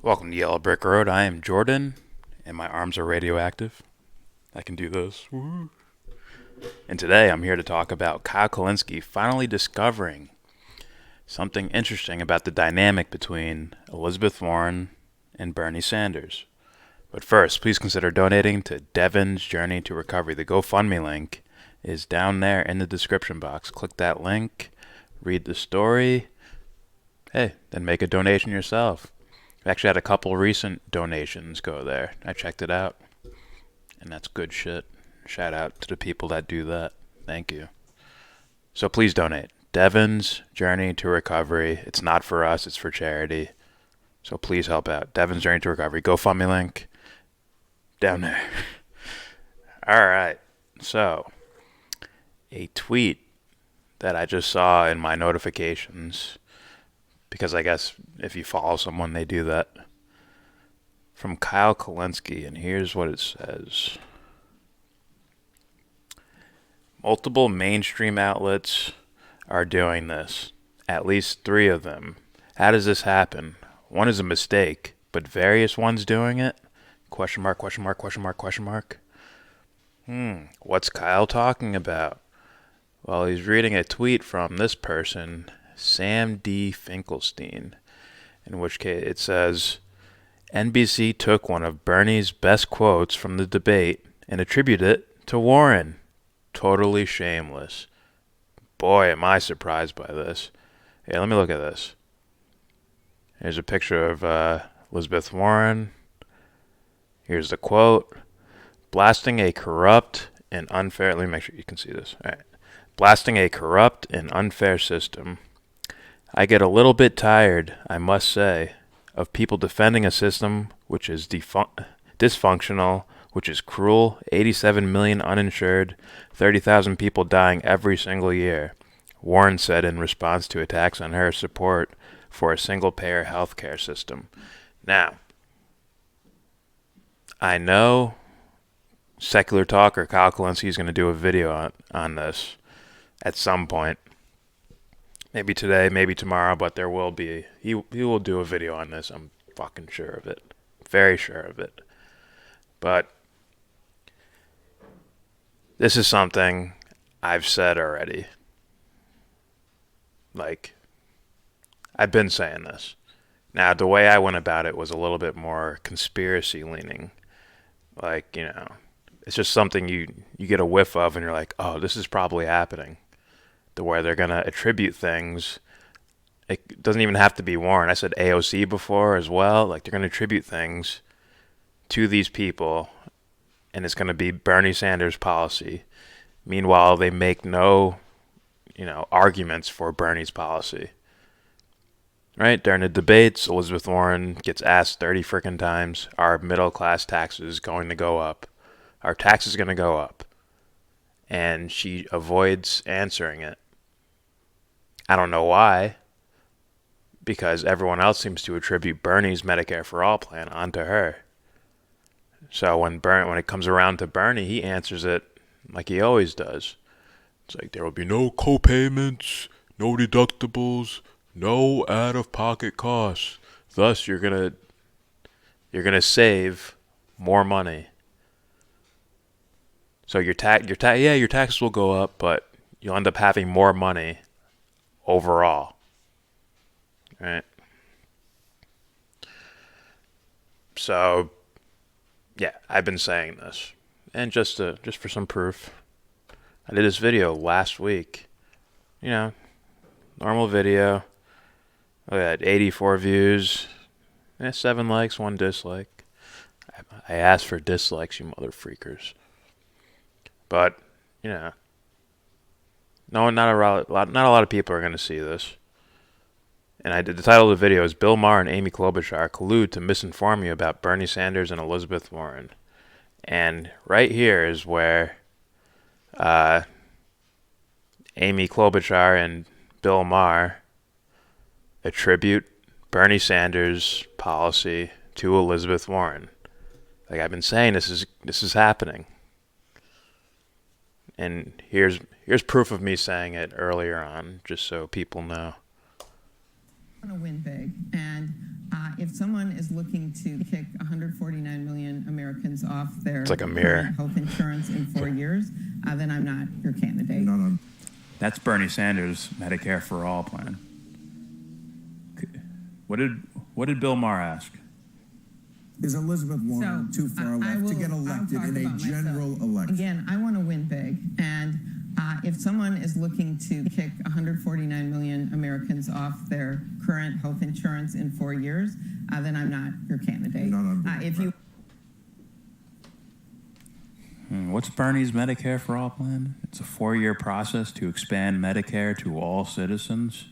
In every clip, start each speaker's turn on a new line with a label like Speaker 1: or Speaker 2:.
Speaker 1: Welcome to Yellow Brick Road. I am Jordan, and my arms are radioactive. I can do this. Woo. And today I'm here to talk about Kyle Kulinski finally discovering something interesting about the dynamic between Elizabeth Warren and Bernie Sanders. But first, please consider donating to Devon's Journey to Recovery. The GoFundMe link is down there in the description box. Click that link, read the story, then make a donation yourself. We actually had a couple recent donations go there. I checked it out, and that's good shit. Shout out to the people that do that. Thank you. So please donate. Devon's Journey to Recovery. It's not for us, it's for charity. So please help out. Devon's Journey to Recovery. GoFundMe link down there. All right. So, a tweet that I just saw in my notifications, because I guess if you follow someone, they do that, from Kyle Kulinski, and here's what it says. Multiple mainstream outlets are doing this. At least 3 of them. How does this happen? One is a mistake, but various ones doing it? Question mark, question mark, question mark, question mark. What's Kyle talking about? Well, he's reading a tweet from this person, Sam D. Finkelstein, in which case it says, NBC took one of Bernie's best quotes from the debate and attributed it to Warren. Totally shameless. Boy, am I surprised by this. Hey, let me look at this. Here's a picture of Elizabeth Warren. Here's the quote. Blasting a corrupt and unfair... Let me make sure you can see this. All right. Blasting a corrupt and unfair system. I get a little bit tired, I must say, of people defending a system which is dysfunctional, which is cruel, 87 million uninsured, 30,000 people dying every single year, Warren said in response to attacks on her support for a single-payer healthcare system. Now, I know Secular Talker Kyle Kulinski is going to do a video on this at some point. Maybe today, maybe tomorrow, but there will be. He will do a video on this. I'm fucking sure of it. Very sure of it. But this is something I've said already. Like, I've been saying this. Now, the way I went about it was a little bit more conspiracy leaning. Like, it's just something you get a whiff of and you're like, oh, this is probably happening. The way they're going to attribute things. It doesn't even have to be Warren. I said AOC before as well. Like, they're going to attribute things to these people, and it's going to be Bernie Sanders' policy. Meanwhile, they make no, arguments for Bernie's policy. Right? During the debates, Elizabeth Warren gets asked 30 frickin' times, are middle-class taxes going to go up? Are taxes going to go up? And she avoids answering it. I don't know why, because everyone else seems to attribute Bernie's Medicare for All plan onto her. So when it comes around to Bernie, he answers it like he always does. It's like, there will be no co-payments, no deductibles, no out-of-pocket costs. Thus, you're gonna save more money. So your taxes will go up, but you'll end up having more money overall. Right? So, yeah, I've been saying this. And just for some proof, I did this video last week. Normal video. Look at that, 84 views. 7 likes, 1 dislike. I asked for dislikes, you mother freakers. But, no, not a lot of people are going to see this. And the title of the video is Bill Maher and Amy Klobuchar collude to misinform you about Bernie Sanders and Elizabeth Warren. And right here is where Amy Klobuchar and Bill Maher attribute Bernie Sanders' policy to Elizabeth Warren. Like I've been saying, this is happening. And here's proof of me saying it earlier on, just so people know.
Speaker 2: To win big, and If someone is looking to kick 149 million Americans off their
Speaker 1: It's like a mirror.
Speaker 2: health insurance in 4 years, then I'm not your candidate.
Speaker 3: No.
Speaker 4: That's Bernie Sanders' Medicare for All plan. What did Bill Maher ask?
Speaker 3: Is Elizabeth Warren too far left to get elected in a general election?
Speaker 2: Again, I want to win big. And if someone is looking to kick 149 million Americans off their current health insurance in 4 years, then I'm not your candidate.
Speaker 4: What's Bernie's Medicare for All plan? It's a 4-year process to expand Medicare to all citizens.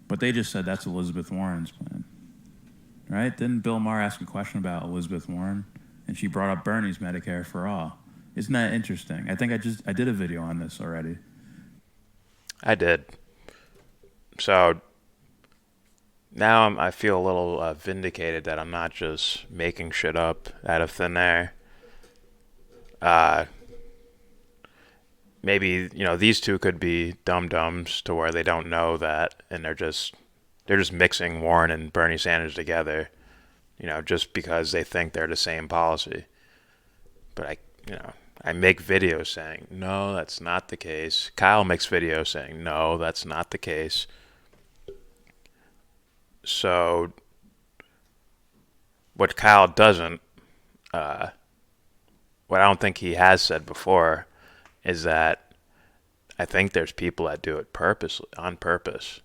Speaker 4: But they just said that's Elizabeth Warren's plan, right? Didn't Bill Maher ask a question about Elizabeth Warren, and she brought up Bernie's Medicare for All? Isn't that interesting? I think I did a video on this already.
Speaker 1: I did. So now I feel a little vindicated that I'm not just making shit up out of thin air. Maybe, these two could be dum-dums to where they don't know that, and they're just mixing Warren and Bernie Sanders together, just because they think they're the same policy. But I make videos saying, no, that's not the case. Kyle makes videos saying, no, that's not the case. So what Kyle doesn't, what I don't think he has said before, is that I think there's people that do it on purpose.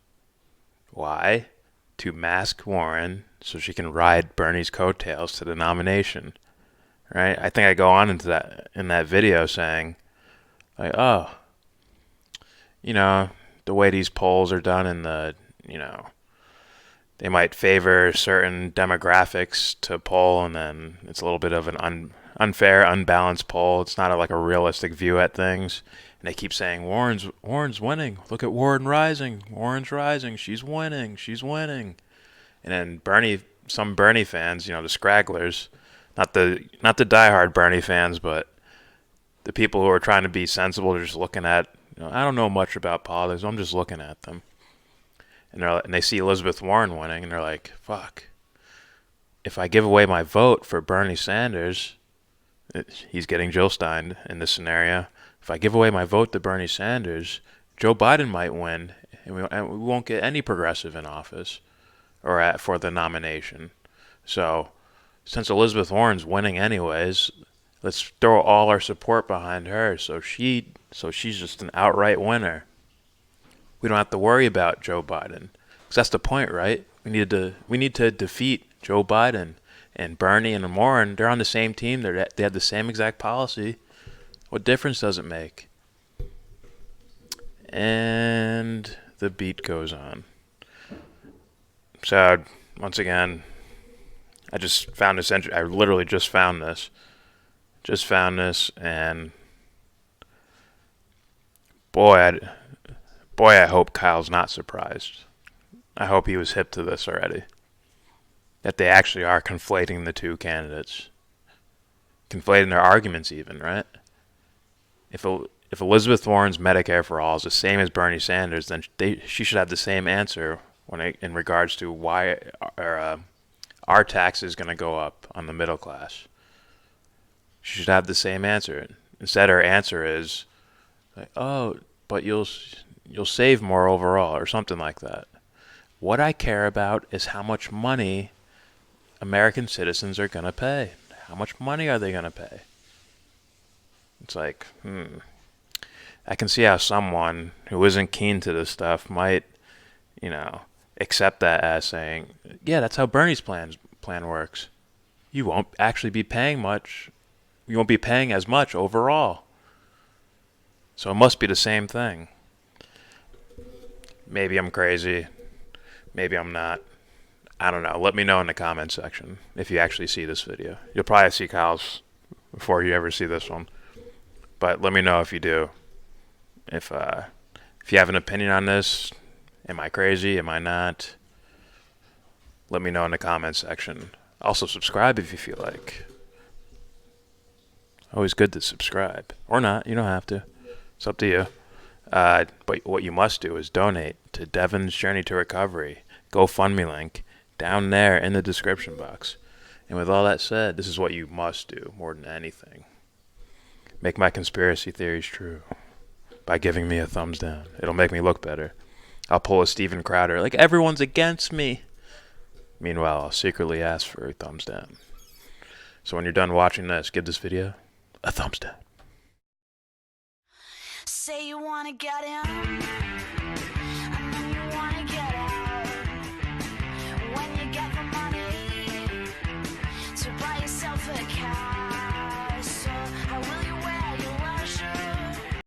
Speaker 1: Why? To mask Warren so she can ride Bernie's coattails to the nomination. Right? I think I go on into that in that video saying, like, the way these polls are done in the, they might favor certain demographics to poll, and then it's a little bit of an unfair, unbalanced poll. It's not like a realistic view at things. And they keep saying, Warren's winning. Look at Warren rising. Warren's rising. She's winning. She's winning. And then some Bernie fans, the scragglers, not the diehard Bernie fans, but the people who are trying to be sensible, they're just looking at, I don't know much about politics. I'm just looking at them. And they see Elizabeth Warren winning, and they're like, fuck. If I give away my vote for Bernie Sanders, he's getting Jill Stein in this scenario. If I give away my vote to Bernie Sanders, Joe Biden might win, and we won't get any progressive in office or for the nomination. So since Elizabeth Warren's winning anyways, let's throw all our support behind her. So she's just an outright winner. We don't have to worry about Joe Biden, because that's the point, right? We need to defeat Joe Biden. And Bernie and Warren, they're on the same team. They have the same exact policy. What difference does it make? And the beat goes on. So once again, I just found this. I literally just found this. And boy, I hope Kyle's not surprised. I hope he was hip to this already. That they actually are conflating the two candidates. Conflating their arguments even, right? If Elizabeth Warren's Medicare for All is the same as Bernie Sanders, then she should have the same answer in regards to why our tax is going to go up on the middle class. She should have the same answer. Instead, her answer is, like, oh, but you'll save more overall, or something like that. What I care about is how much money American citizens are going to pay. How much money are they going to pay? It's like, I can see how someone who isn't keen to this stuff might, accept that as saying, yeah, that's how Bernie's plan works. You won't actually be paying much. You won't be paying as much overall. So it must be the same thing. Maybe I'm crazy. Maybe I'm not. I don't know. Let me know in the comment section if you actually see this video. You'll probably see Kyle's before you ever see this one. But let me know if you do. If you have an opinion on this, am I crazy? Am I not? Let me know in the comment section. Also subscribe if you feel like. Always good to subscribe. Or not. You don't have to. It's up to you. But what you must do is donate to Devon's Journey to Recovery. GoFundMe link down there in the description box. And with all that said, this is what you must do more than anything. Make my conspiracy theories true by giving me a thumbs down. It'll make me look better. I'll pull a Steven Crowder, like everyone's against me. Meanwhile, I'll secretly ask for a thumbs down. So when you're done watching this, give this video a thumbs down.
Speaker 5: Say you wanna get in, and then you wanna get out. When you get the money to buy yourself a car.